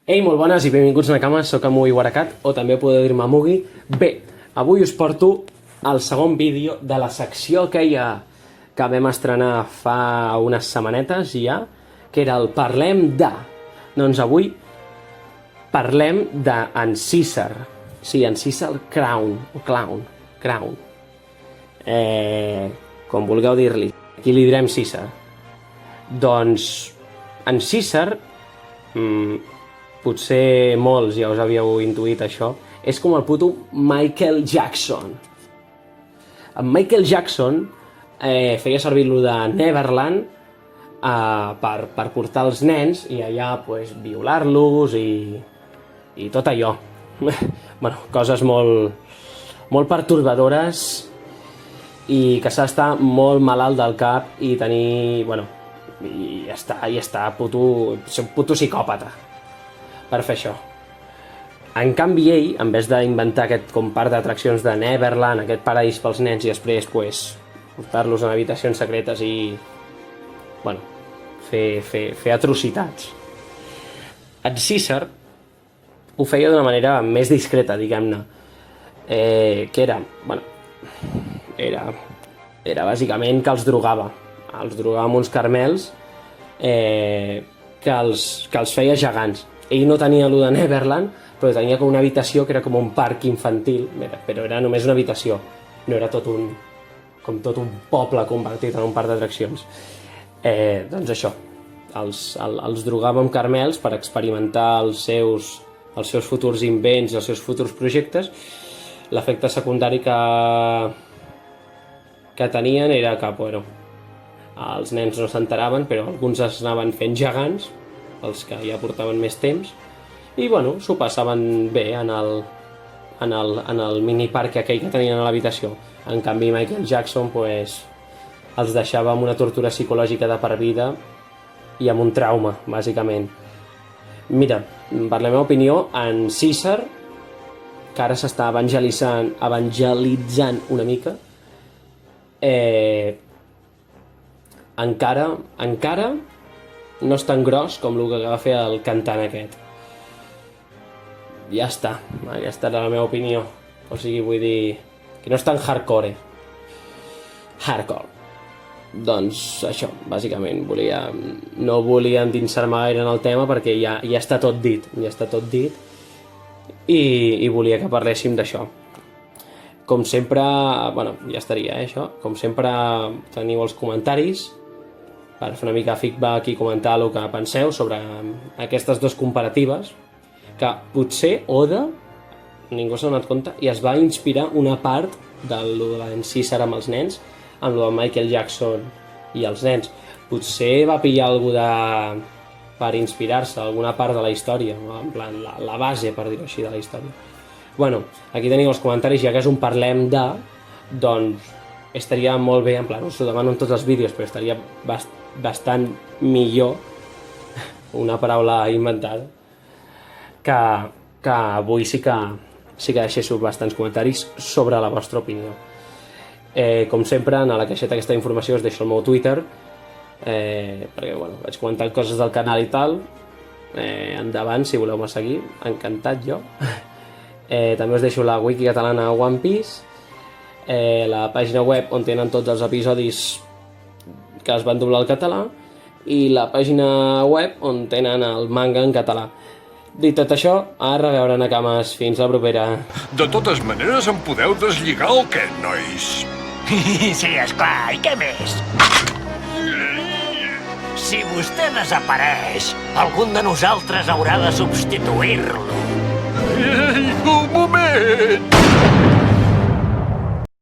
Ei, molt bones i benvinguts a Nakamas, soc Amugui Warakat, o també podeu dir-me Amugui. Bé, avui us porto el segon vídeo de la secció aquella que vam estrenar fa unes setmanetes ja, que era el Parlem de. Doncs avui parlem d'en César. Sí, en César Crown, o Clown, Crown. Com vulgueu dir-li. Aquí li direm César. Doncs en César, potser molts ja us havíeu intuït això, és com el puto Michael Jackson. En Michael Jackson feia servir lo de Neverland per portar els nens i allà pues, violar-los i tot allò. Bueno, coses molt pertorbadores i que s'ha d'estar molt malalt del cap i tenir, bueno, i està puto psicòpata per fer això. En canvi ell, en vez d'inventar aquest com parc d'atraccions de Neverland, aquest paradís pels nens i després pues, portar-los en habitacions secretes i bueno, fer atrocitats, en César ho feia d'una manera més discreta, diguem-ne, que era, bueno, era bàsicament que els drogava amb uns caramels que els feia gegants. Ell no tenia allò de Neverland, però tenia com una habitació que era com un parc infantil, però era només una habitació, no era tot un poble convertit en un parc d'atraccions. Doncs això, els drogava amb caramels per experimentar els seus futurs invents i els seus futurs projectes. L'efecte secundari que tenien era que, bueno, els nens no s'enteraven, però alguns es anaven fent gegants, els que ja portaven més temps, i bueno, s'ho passaven bé en el miniparc aquell que tenien a l'habitació. En canvi, Michael Jackson pues, els deixava amb una tortura psicològica de per vida i amb un trauma, bàsicament. Mira, per la meva opinió, en César, que ara s'està evangelitzant una mica, encara no és tan gros com el que va fer el cantant aquest. Ja està, aquesta era la meva opinió. O sigui, vull dir que no és tan hardcore. Doncs això, bàsicament, no volia endinsar-me gaire en el tema perquè ja està tot dit, i volia que parléssim d'això. Com sempre, bueno, ja estaria, això. Com sempre teniu els comentaris per fer una mica feedback i comentar el que penseu sobre aquestes dues comparatives, que potser Oda, ningú s'ha donat compte, i es va inspirar una part de l'en César amb els nens, amb el de Michael Jackson i els nens. Potser va pillar alguna per inspirar-se, alguna part de la història, en plan, la base, per dir-ho així, de la història. Bueno, aquí teniu els comentaris, ja que és un parlem de, doncs estaria molt bé, en plan, us ho demano en tots els vídeos, però estaria bastant millor, una paraula inventada, que avui sí que deixéssiu bastants comentaris sobre la vostra opinió. Com sempre, en la caixeta aquesta informació us deixo el meu Twitter, perquè bueno, vaig comentar coses del canal i tal. Endavant, si voleu-me seguir, encantat jo. També us deixo la wiki catalana One Piece, la pàgina web on tenen tots els episodis que es van doblar al català i la pàgina web on tenen el manga en català. Dit tot això, a reveure, Nakamas, fins la propera. De totes maneres, em podeu deslligar el què, nois? Sí, esclar, i què més? Si vostè desapareix, algun de nosaltres haurà de substituir-lo. Ei, un moment!